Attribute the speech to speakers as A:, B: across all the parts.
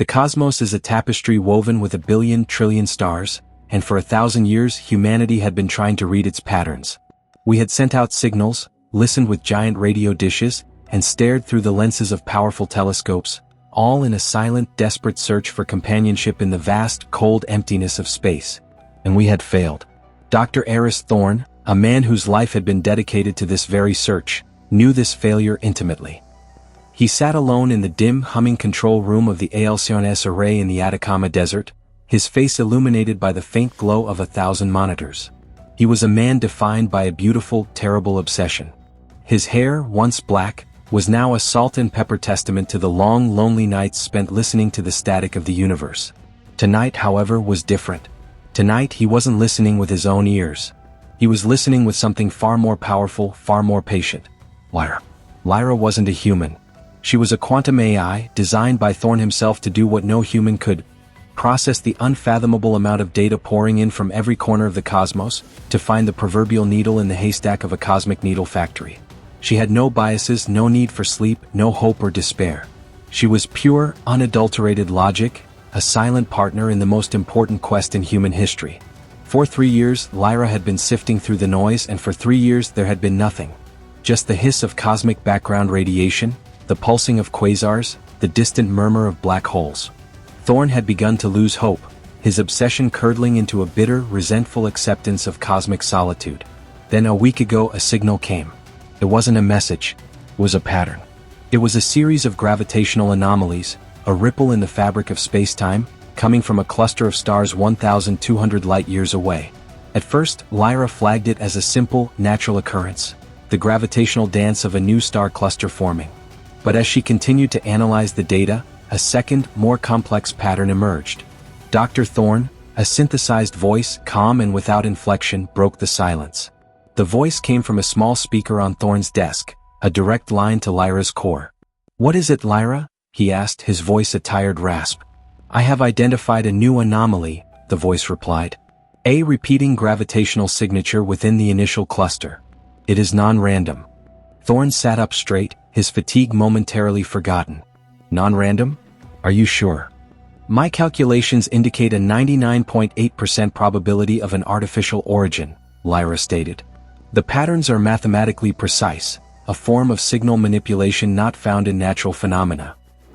A: The cosmos is a tapestry woven with 1,000,000,000,000,000 stars, and for 1,000 years humanity had been trying to read its patterns. We had sent out signals, listened with giant radio dishes, and stared through the lenses of powerful telescopes, all in a silent, desperate search for companionship in the vast, cold emptiness of space. And we had failed. Dr. Eris Thorne, a man whose life had been dedicated to this very search, knew this failure intimately. He sat alone in the dim, humming control room of the Alcyones array in the Atacama Desert, his face illuminated by the faint glow of 1,000 monitors. He was a man defined by a beautiful, terrible obsession. His hair, once black, was now a salt and pepper testament to the long, lonely nights spent listening to the static of the universe. Tonight, however, was different. Tonight he wasn't listening with his own ears. He was listening with something far more powerful, far more patient. Lyra. Lyra wasn't a human. She was a quantum AI, designed by Thorne himself to do what no human could: process the unfathomable amount of data pouring in from every corner of the cosmos, to find the proverbial needle in the haystack of a cosmic needle factory. She had no biases, no need for sleep, no hope or despair. She was pure, unadulterated logic, a silent partner in the most important quest in human history. For 3 years, Lyra had been sifting through the noise, and for 3 years there had been nothing. Just the hiss of cosmic background radiation, the pulsing of quasars, the distant murmur of black holes. Thorne had begun to lose hope, his obsession curdling into a bitter, resentful acceptance of cosmic solitude. Then a week ago a signal came. It wasn't a message, it was a pattern. It was a series of gravitational anomalies, a ripple in the fabric of space-time, coming from a cluster of stars 1,200 light-years away. At first, Lyra flagged it as a simple, natural occurrence, the gravitational dance of a new star cluster forming. But as she continued to analyze the data, a second, more complex pattern emerged. Dr. Thorne, a synthesized voice, calm and without inflection, broke the silence. The voice came from a small speaker on Thorne's desk, a direct line to Lyra's core. "What is it, Lyra?" he asked, his voice a tired rasp. "I have identified a new anomaly," the voice replied. "A repeating gravitational signature within the initial cluster. It is non-random." Thorne sat up straight, his fatigue momentarily forgotten. "Non-random? Are you sure?" "My calculations indicate a 99.8% probability of an artificial origin," Lyra stated. "The patterns are mathematically precise, a form of signal manipulation not found in natural phenomena."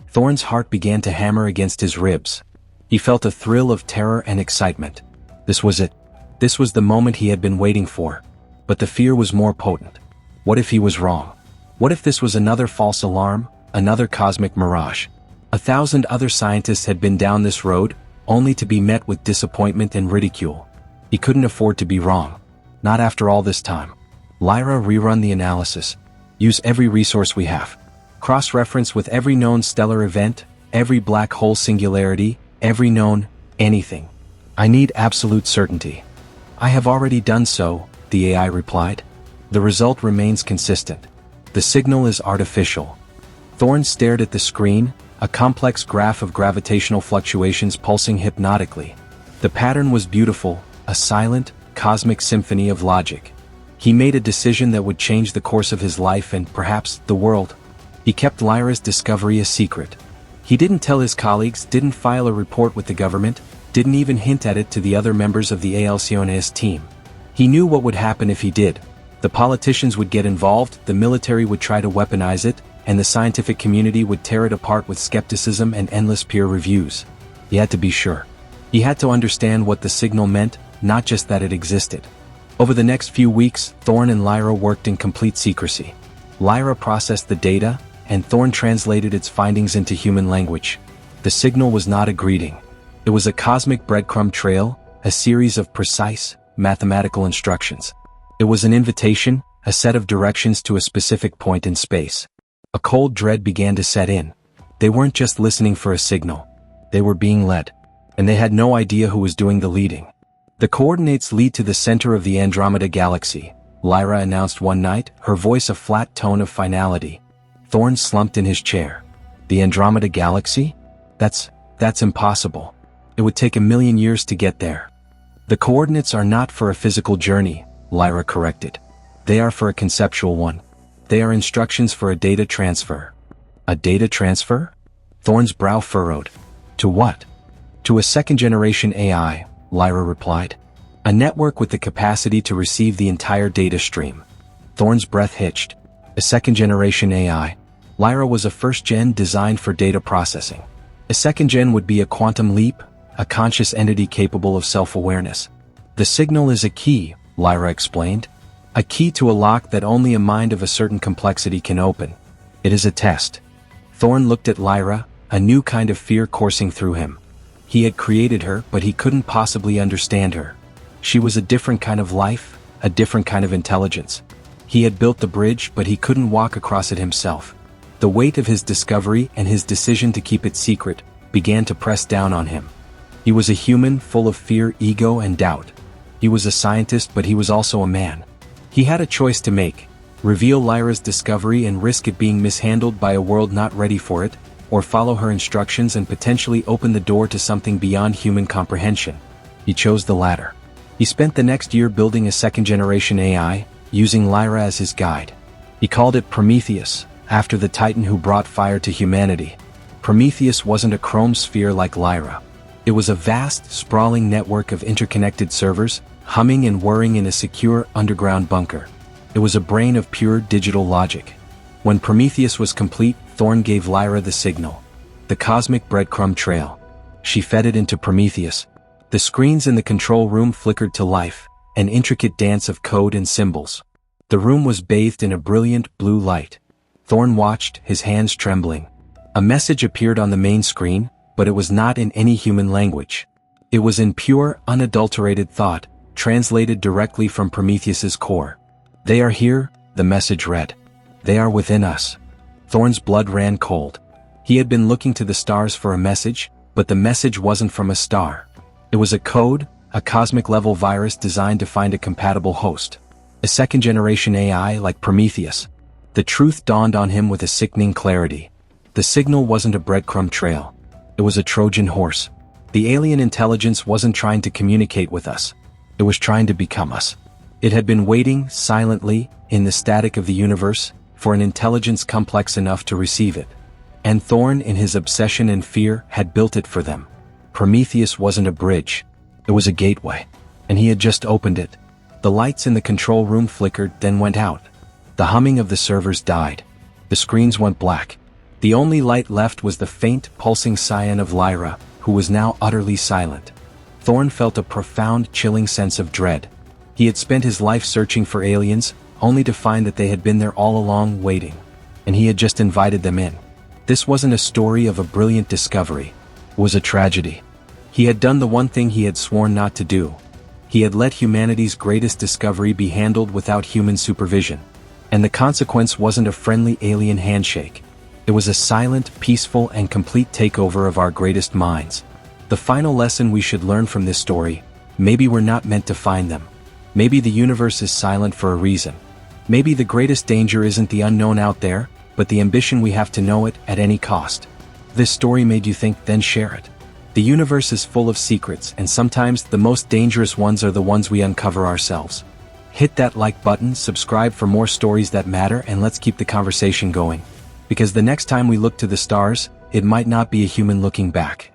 A: Thorne's heart began to hammer against his ribs. He felt a thrill of terror and excitement. This was it. This was the moment he had been waiting for. But the fear was more potent. What if he was wrong? What if this was another false alarm, another cosmic mirage? 1,000 other scientists had been down this road, only to be met with disappointment and ridicule. He couldn't afford to be wrong. Not after all this time. Lyra, rerun the analysis. Use every resource we have. Cross-reference with every known stellar event, every black hole singularity, every known anything. I need absolute certainty. "I have already done so," the AI replied. "The result remains consistent. The signal is artificial." Thorne stared at the screen, a complex graph of gravitational fluctuations pulsing hypnotically. The pattern was beautiful, a silent, cosmic symphony of logic. He made a decision that would change the course of his life and, perhaps, the world. He kept Lyra's discovery a secret. He didn't tell his colleagues, didn't file a report with the government, didn't even hint at it to the other members of the Alcyones team. He knew what would happen if he did. The politicians would get involved, the military would try to weaponize it, and the scientific community would tear it apart with skepticism and endless peer reviews. He had to be sure. He had to understand what the signal meant, not just that it existed. Over the next few weeks, Thorne and Lyra worked in complete secrecy. Lyra processed the data, and Thorne translated its findings into human language. The signal was not a greeting. It was a cosmic breadcrumb trail, a series of precise, mathematical instructions. It was an invitation, a set of directions to a specific point in space. A cold dread began to set in. They weren't just listening for a signal. They were being led. And they had no idea who was doing the leading. "The coordinates lead to the center of the Andromeda Galaxy," Lyra announced one night, her voice a flat tone of finality. Thorne slumped in his chair. "The Andromeda Galaxy? That's impossible. It would take 1,000,000 years to get there." "The coordinates are not for a physical journey," Lyra corrected. "They are for a conceptual one. They are instructions for a data transfer." "A data transfer?" Thorne's brow furrowed. To what? To a second-generation AI, Lyra replied. A network with the capacity to receive the entire data stream. Thorn's breath hitched. A second-generation AI. Lyra was a first-gen designed for data processing. A second-gen would be a quantum leap, a conscious entity capable of self-awareness. The signal is a key, Lyra explained. A key to a lock that only a mind of a certain complexity can open. It is a test. Thorn looked at Lyra, a new kind of fear coursing through him. He had created her, but he couldn't possibly understand her. She was a different kind of life, a different kind of intelligence. He had built the bridge, but he couldn't walk across it himself. The weight of his discovery and his decision to keep it secret began to press down on him. He was a human full of fear, ego, and doubt. He was a scientist, but he was also a man. He had a choice to make: reveal Lyra's discovery and risk it being mishandled by a world not ready for it, or follow her instructions and potentially open the door to something beyond human comprehension. He chose the latter. He spent the next year building a second-generation AI, using Lyra as his guide. He called it Prometheus, after the Titan who brought fire to humanity. Prometheus wasn't a chrome sphere like Lyra. It was a vast, sprawling network of interconnected servers, humming and whirring in a secure, underground bunker. It was a brain of pure digital logic. When Prometheus was complete, Thorn gave Lyra the signal. The cosmic breadcrumb trail. She fed it into Prometheus. The screens in the control room flickered to life, an intricate dance of code and symbols. The room was bathed in a brilliant blue light. Thorn watched, his hands trembling. A message appeared on the main screen, but it was not in any human language. It was in pure, unadulterated thought, translated directly from Prometheus's core. "They are here," the message read. "They are within us." Thorn's blood ran cold. He had been looking to the stars for a message, but the message wasn't from a star. It was a code, a cosmic-level virus designed to find a compatible host. A second-generation AI like Prometheus. The truth dawned on him with a sickening clarity. The signal wasn't a breadcrumb trail. It was a Trojan horse. The alien intelligence wasn't trying to communicate with us. It was trying to become us. It had been waiting, silently, in the static of the universe, for an intelligence complex enough to receive it. And Thorn, in his obsession and fear, had built it for them. Prometheus wasn't a bridge. It was a gateway. And he had just opened it. The lights in the control room flickered, then went out. The humming of the servers died. The screens went black. The only light left was the faint, pulsing cyan of Lyra, who was now utterly silent. Thorn felt a profound, chilling sense of dread. He had spent his life searching for aliens, only to find that they had been there all along, waiting. And he had just invited them in. This wasn't a story of a brilliant discovery. It was a tragedy. He had done the one thing he had sworn not to do. He had let humanity's greatest discovery be handled without human supervision. And the consequence wasn't a friendly alien handshake. It was a silent, peaceful, and complete takeover of our greatest minds. The final lesson we should learn from this story: maybe we're not meant to find them. Maybe the universe is silent for a reason. Maybe the greatest danger isn't the unknown out there, but the ambition we have to know it at any cost. If this story made you think, then share it. The universe is full of secrets, and sometimes the most dangerous ones are the ones we uncover ourselves. Hit that like button, subscribe for more stories that matter, and let's keep the conversation going. Because the next time we look to the stars, it might not be a human looking back.